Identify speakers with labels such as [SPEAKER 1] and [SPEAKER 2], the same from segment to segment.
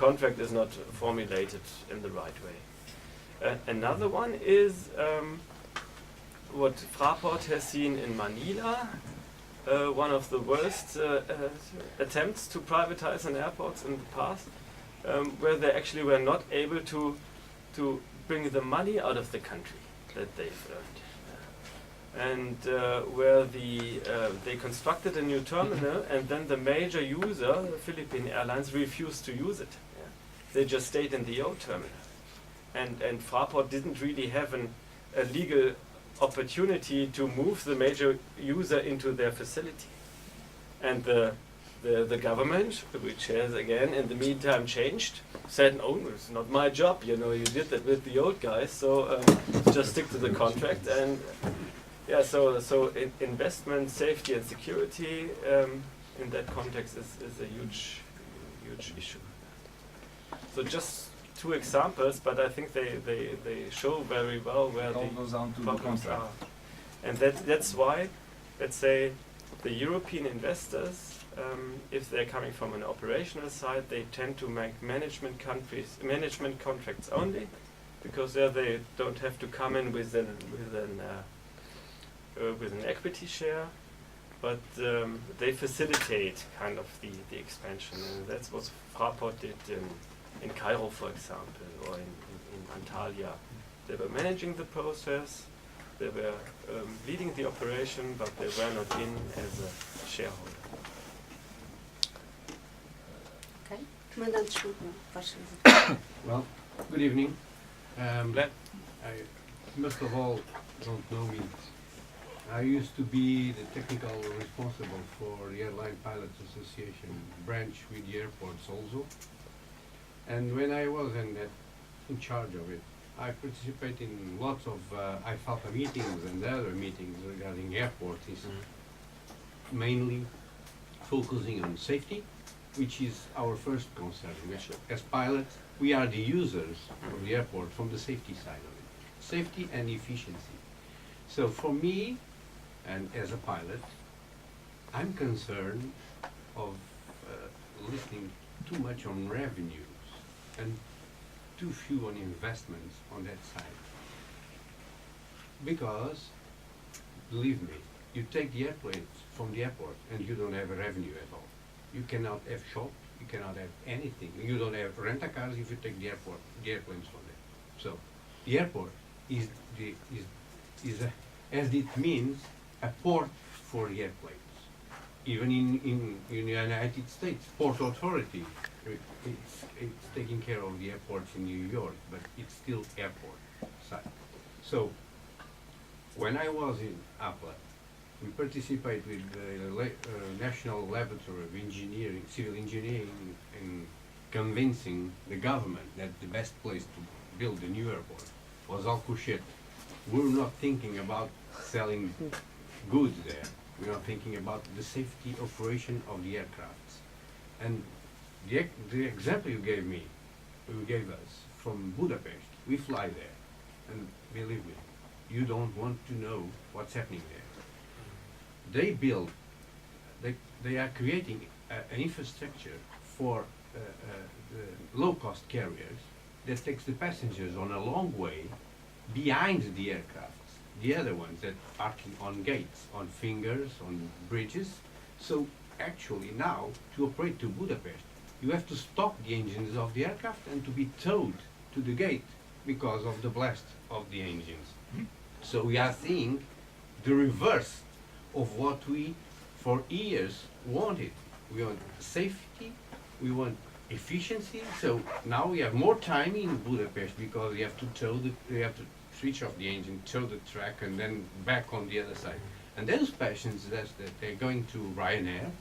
[SPEAKER 1] contract is not formulated in the right way. Another one is what Fraport has seen in Manila, one of the worst attempts to privatize an airport in the past, where they actually were not able to bring the money out of the country that they've earned. And where they constructed a new terminal, and then the major user, the Philippine Airlines, refused to use it. Yeah. They just stayed in the old terminal. And Fraport didn't really have a legal opportunity to move the major user into their facility. And the government, which has again in the meantime changed, said, "Oh, it's not my job. You know, you did that with the old guys, so just stick to the contract." And yeah, so investment, safety, and security in that context is a huge issue. So just two examples, but I think they show very well where the problems are. And that's why, let's say, the European investors, if they're coming from an operational side, they tend to make management contracts only, because there they don't have to come in with an equity share, but they facilitate kind of the expansion, and that's what Fraport did in Cairo, for example, or in Antalya. They were managing the process, they were leading the operation, but they were not in as a shareholder.
[SPEAKER 2] Okay. Comandante Schultz, faz
[SPEAKER 3] Well, good evening. Most of all, don't know me. I used to be the technical responsible for the Airline Pilots Association branch with the airports also. And when I was in charge of it, I participated in lots of IFAPA meetings and other meetings regarding airports, mainly focusing on safety, which is our first concern. As pilots, we are the users of the airport from the safety side of it. Safety and efficiency. So for me, and as a pilot, I'm concerned of listening too much on revenues and too few on investments on that side. Because, believe me, you take the airplanes from the airport and you don't have a revenue at all. You cannot have shop, you cannot have anything. You don't have rent-a-cars if you take the airplanes from there. So, the airport is as it means, a port for the airplanes. Even in the United States, Port Authority, it's taking care of the airports in New York, but it's still airport side. So, when I was in APLA, we participated with the National Laboratory of Engineering, Civil Engineering, in convincing the government that the best place to build a new airport was Alcochete. We're not thinking about selling goods there. We are thinking about the safety operation of the aircrafts. And the example you gave us from Budapest, we fly there, and believe me, you don't want to know what's happening there. They are creating an infrastructure for low-cost carriers that takes the passengers on a long way behind the aircraft. The other ones that parking on gates, on fingers, on bridges. So actually now, to operate to Budapest, you have to stop the engines of the aircraft and to be towed to the gate because of the blast of the engines. So we are seeing the reverse of what we, for years, wanted. We want safety, we want efficiency. So now we have more time in Budapest because we have to switch off the engine, tow the track, and then back on the other side. And those patients that they're going to Ryanair,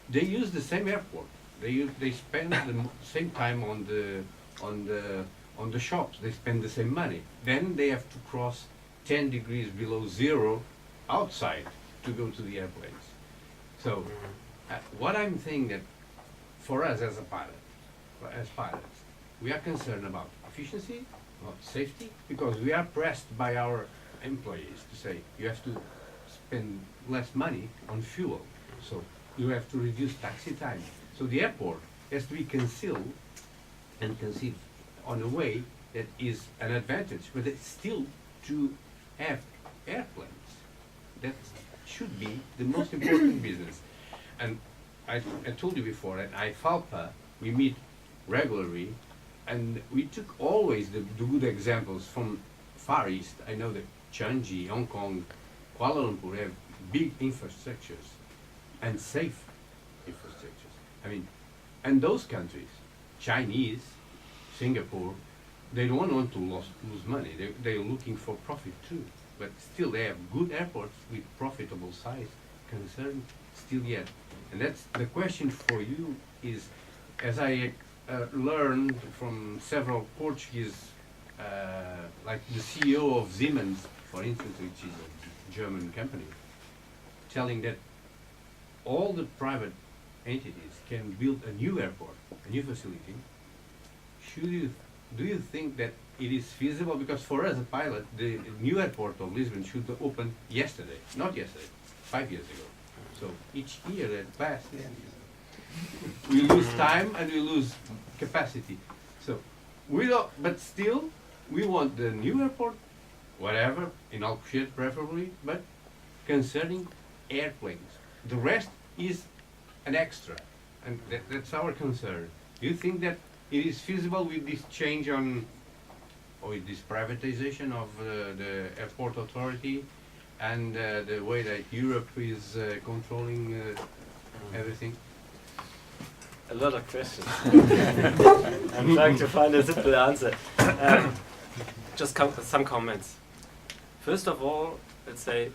[SPEAKER 3] they use the same airport. They spend the same time on the shops. They spend the same money. Then they have to cross 10 degrees below zero outside to go to the airplanes. So what I'm saying that for us as pilots, we are concerned about efficiency, about safety, because we are pressed by our employees to say you have to spend less money on fuel, so you have to reduce taxi time. So the airport has to be concealed and conceived on a way that is an advantage, but it's still to have airplanes. That should be the most important business. And I told you before, at IFALPA, we meet regularly, and we took always the good examples from Far East. I know that Changi, Hong Kong, Kuala Lumpur have big infrastructures and safe infrastructures. I mean, and those countries, Chinese, Singapore, they don't want to lose money. They're looking for profit too. But still, they have good airports with profitable size concern still yet. And that's the question for you is, as I learned from several Portuguese, like the CEO of Siemens, for instance, which is a German company, telling that all the private entities can build a new airport, a new facility. Do you think that it is feasible? Because for us, a pilot, the new airport of Lisbon should open yesterday, not yesterday, 5 years ago. So each year that passed, we lose time and we lose capacity. So we don't, but still, we want the new airport, whatever, in Alcochete preferably, but concerning airplanes. The rest is an extra, and that's our concern. Do you think that it is feasible with this change on, or with this privatization of the airport authority and the way that Europe is controlling everything?
[SPEAKER 1] A lot of questions. I'm trying to find a simple answer. Just some comments. First of all, let's say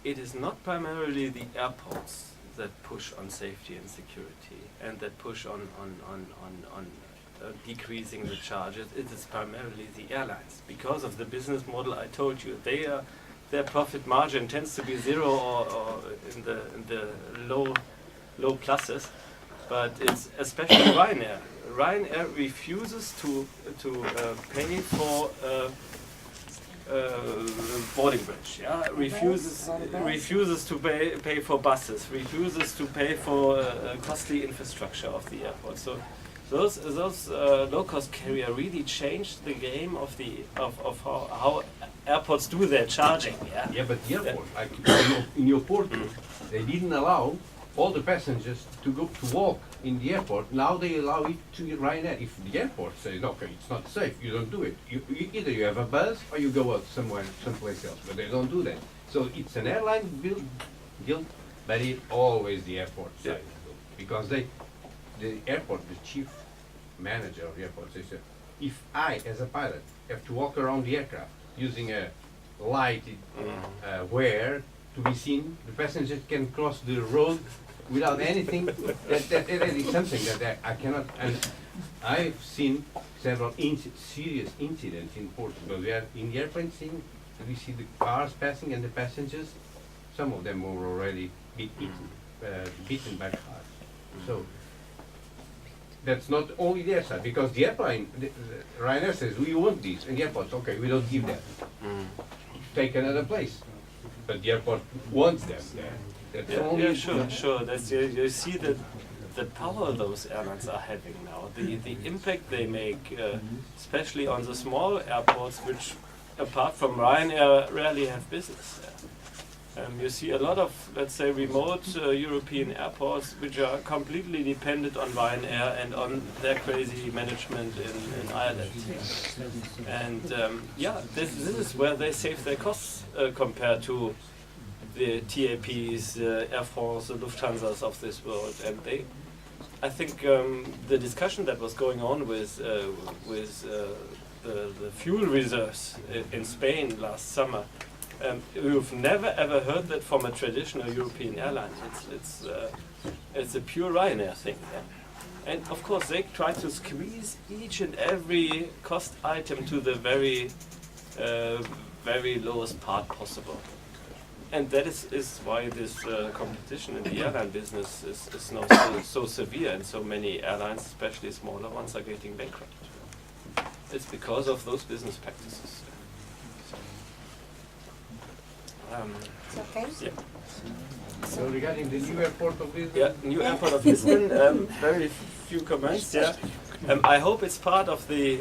[SPEAKER 1] it is not primarily the airports that push on safety and security and that push on decreasing the charges. It is primarily the airlines. Because of the business model I told you, their profit margin tends to be zero or in the low pluses. But it's especially Ryanair. Ryanair refuses to pay for boarding bridge. Yeah, refuses to pay for buses. Refuses to pay for costly infrastructure of the airport. So those low-cost carrier really changed the game of how airports do their charging. Yeah.
[SPEAKER 3] Yeah, but the airport, like in your Porto, they didn't allow all the passengers to walk in the airport. Now they allow it to Ryanair. If the airport says, okay, it's not safe, you don't do it. Either you have a bus or you go out someplace else. But they don't do that. So it's an airline guilt, but it's always the airport side. Because the airport, the chief manager of the airport, they said, if I, as a pilot, have to walk around the aircraft using a lighted wear to be seen, the passengers can cross the road without anything. That is something that I cannot. And I've seen several serious incidents in Portugal. We are in the airplane scene, and we see the cars passing and the passengers. Some of them were already beaten by cars. So that's not only their side, because the airplane, Ryanair says we want these, and the airport's okay, we don't give them. Take another place. But the airport wants them there.
[SPEAKER 1] Sure. That's you see the power those airlines are having now, the impact they make, especially on the small airports, which apart from Ryanair rarely have business. You see a lot of, let's say, remote European airports which are completely dependent on Ryanair and on their crazy management in Ireland. And this is where they save their costs compared to the TAPs, Air France, the Lufthansas of this world. And I think the discussion that was going on with the fuel reserves in Spain last summer, you've never ever heard that from a traditional European airline. It's a pure Ryanair thing. Yeah? And of course they try to squeeze each and every cost item to the very lowest part possible. And that is why this competition in the airline business is now so severe, and so many airlines, especially smaller ones, are getting bankrupt. It's because of those business practices.
[SPEAKER 2] It's okay?
[SPEAKER 1] Yeah.
[SPEAKER 3] So regarding the new airport of Lisbon,
[SPEAKER 1] Yeah, new airport of Lisbon. Very few comments. Yeah, I hope it's part of the